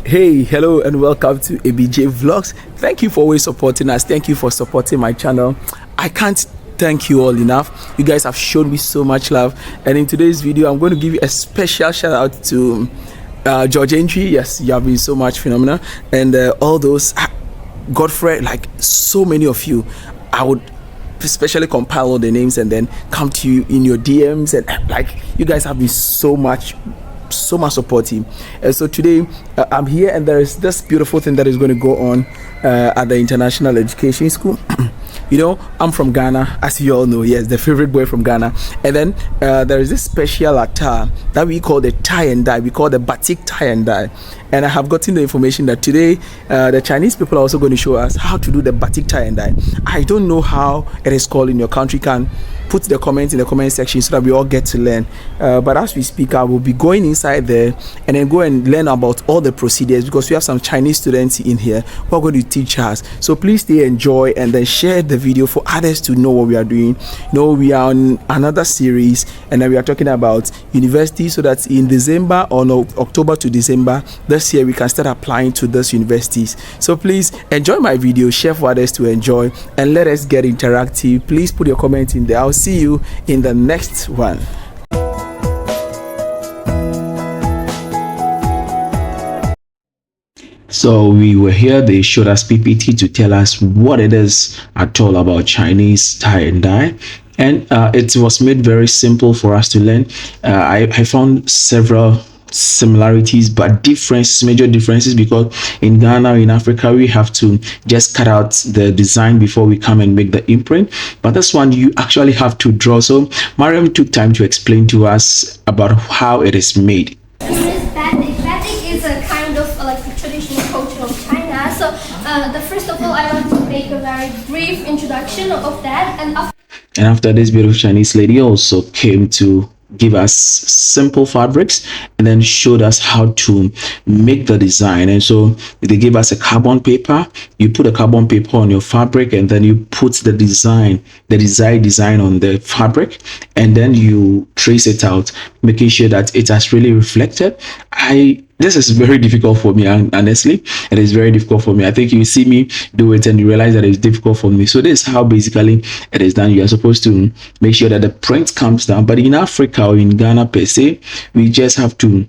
Hey, hello, and welcome to Abj Vlogs. Thank you for always supporting us. Thank you for supporting my channel. I can't thank you all enough. You guys have shown me so much love. And in today's video, I'm going to give you a special shout out to George Entry. Yes, you have been so much phenomenal. And all those, Godfrey, like so many of you. I would especially compile all the names and then come to you in your DMs. And like, you guys have been so much supportive. And so today I'm here, and there is this beautiful thing that is going to go on at the International Education School. You know, I'm from Ghana, as you all know. Yes, the favorite boy from Ghana. And then there is this special attire that we call the tie and dye. We call the batik tie and dye. And I have gotten the information that today the Chinese people are also going to show us how to do the batik tie and dye. I don't know how it is called in your country. Can put the comments in the comment section so that we all get to learn. But as we speak, I will be going inside there and then go and learn about all the procedures, because we have some Chinese students in here who are going to teach us. So please stay, enjoy, and then share the video for others to know what we are doing. You know, we are on another series, and then we are talking about university, so that in December or no, October to December this year we can start applying to those universities. So please enjoy my video, share for others to enjoy, and let us get interactive. Please put your comments in there. I'll see you in the next one. So we were here, they showed us PPT to tell us what it is at all about Chinese tie and dye. And it was made very simple for us to learn. I found several similarities but major differences, because in Ghana, in Africa, we have to just cut out the design before we come and make the imprint, but this one you actually have to draw. So Mariam took time to explain to us about how it is made. Chinese Batik. Batik is a kind of like the traditional culture of China. So the first of all, I want to make a very brief introduction of that, and after this beautiful Chinese lady also came to give us simple fabrics and then showed us how to make the design. And so they gave us a carbon paper. You put a carbon paper on your fabric, and then you put the desired design on the fabric, and then you trace it out, making sure that it has really reflected. This is very difficult for me, and honestly, it is very difficult for me. I think you see me do it and you realize that it's difficult for me. So this is how basically it is done. You are supposed to make sure that the print comes down. But in Africa or in Ghana per se, we just have to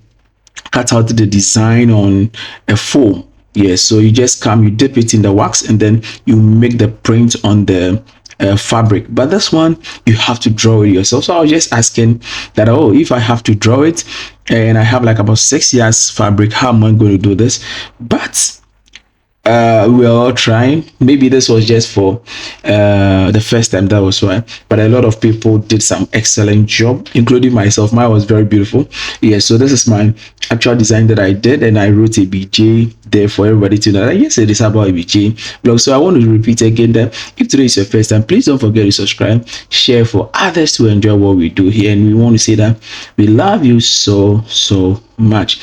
cut out the design on a foam. Yes, so you just you dip it in the wax, and then you make the print on the fabric. But this one you have to draw it yourself. So I was just asking that, oh, if I have to draw it and I have like about 6 years fabric, how am I going to do this? But we're all trying. Maybe this was just for the first time, that was why. But a lot of people did some excellent job, including myself. Mine was very beautiful. Yeah, so this is my actual design that I did, and I wrote a BJ there for everybody to know that yes, it is about ABJ Vlog. So I want to repeat again that if today is your first time, please don't forget to subscribe, share for others to enjoy what we do here. And we want to say that we love you so much.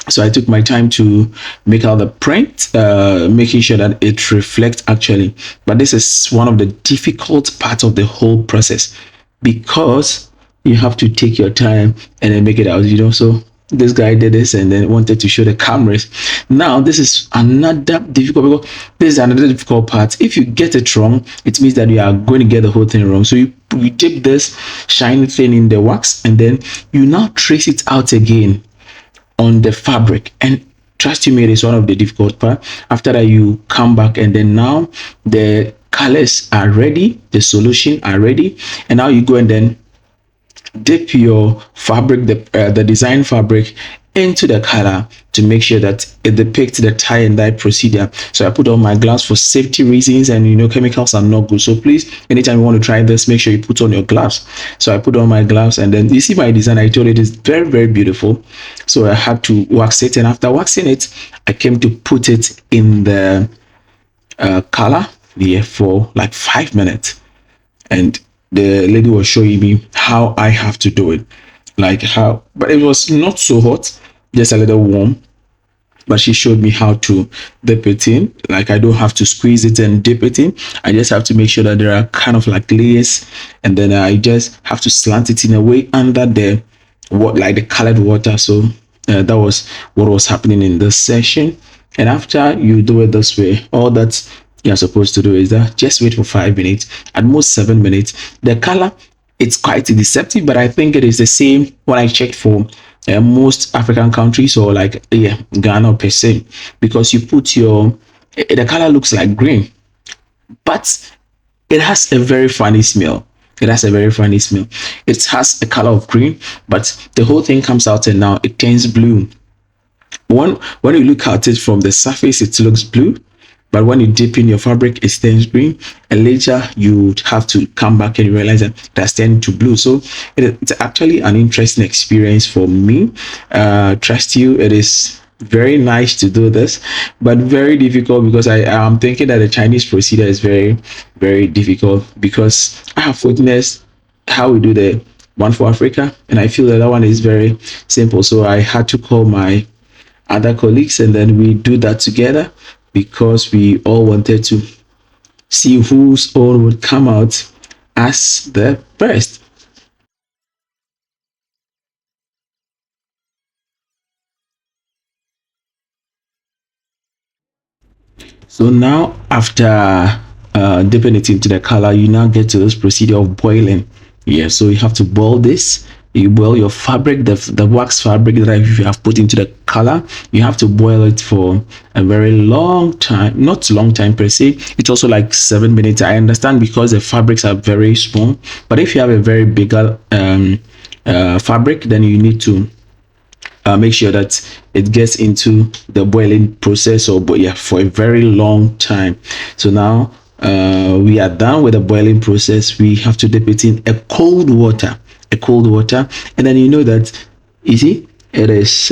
So I took my time to make out the print, making sure that it reflects actually. But this is one of the difficult parts of the whole process, because you have to take your time and then make it out, you know. So this guy did this and then wanted to show the cameras. Now this is another difficult, because this is another difficult part. If you get it wrong, it means that you are going to get the whole thing wrong. So you dip this shiny thing in the wax, and then you now trace it out again on the fabric. And trust me, it is one of the difficult part. After that, you come back, and then now the colors are ready, the solution are ready, and now you go and then dip your fabric, the design fabric, into the color to make sure that it depicts the tie and dye procedure. So I put on my gloves for safety reasons, and you know, chemicals are not good. So please, anytime you want to try this, make sure you put on your gloves. So I put on my gloves, and then you see my design. I told it is very beautiful. So I had to wax it, and after waxing it, I came to put it in the color here for like 5 minutes, and the lady was showing me how I have to do it, like how, but it was not so hot, just a little warm. But she showed me how to dip it in. Like I don't have to squeeze it and dip it in. I just have to make sure that there are kind of like layers, and then I just have to slant it in a way under the like the colored water. So that was what was happening in this session. And after you do it this way, all that you're supposed to do is that just wait for 5 minutes, at most 7 minutes. The color, it's quite deceptive, but I think it is the same when I checked for most African countries, or like, yeah, Ghana per se, because you put your, the color looks like green, but it has a very funny smell. It has a very funny smell. It has a color of green, but the whole thing comes out and now it turns blue. When you look at it from the surface, it looks blue, but when you dip in your fabric, it turns green, and later you have to come back and realize that it has turned to blue. So it's actually an interesting experience for me. Trust you, it is very nice to do this, but very difficult, because I am thinking that the Chinese procedure is very, very difficult, because I have witnessed how we do the one for Africa, and I feel that that one is very simple. So I had to call my other colleagues, and then we do that together, because we all wanted to see whose own would come out as the best. So now, after dipping it into the color, you now get to this procedure of boiling. Yeah, so you have to boil this. You boil your fabric, the wax fabric that you have put into the color. You have to boil it for a very long time. Not long time per se. It's also like 7 minutes. I understand, because the fabrics are very small. But if you have a very bigger fabric, then you need to make sure that it gets into the boiling process, or yeah, for a very long time. So now we are done with the boiling process. We have to dip it in a cold water, and then you know that, you see, it is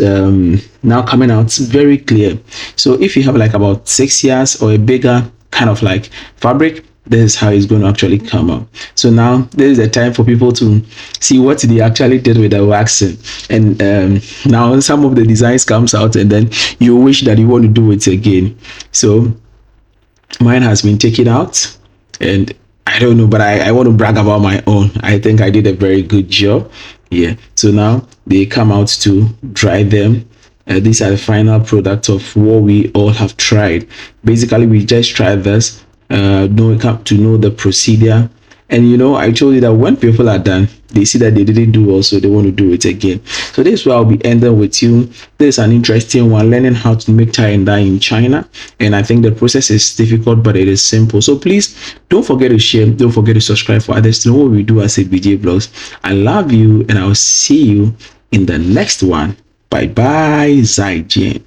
now coming out very clear. So if you have like about 6 years or a bigger kind of like fabric, this is how it's going to actually come out. So now this is the time for people to see what they actually did with the waxing. And now some of the designs comes out, and then you wish that you want to do it again. So mine has been taken out, and I don't know, but I want to brag about my own. I think I did a very good job. Yeah, so now they come out to dry them. These are the final product of what we all have tried. Basically, we just tried this, to know the procedure. And you know, I told you that when people are done, they see that they didn't do well, so they want to do it again. So this is where I'll be ending with you. This is an interesting one, learning how to make tie and dye in China. And I think the process is difficult, but it is simple. So please don't forget to share, don't forget to subscribe for others to know what we do as Abj Vlogs. I love you, and I'll see you in the next one. Bye bye, Zaijian.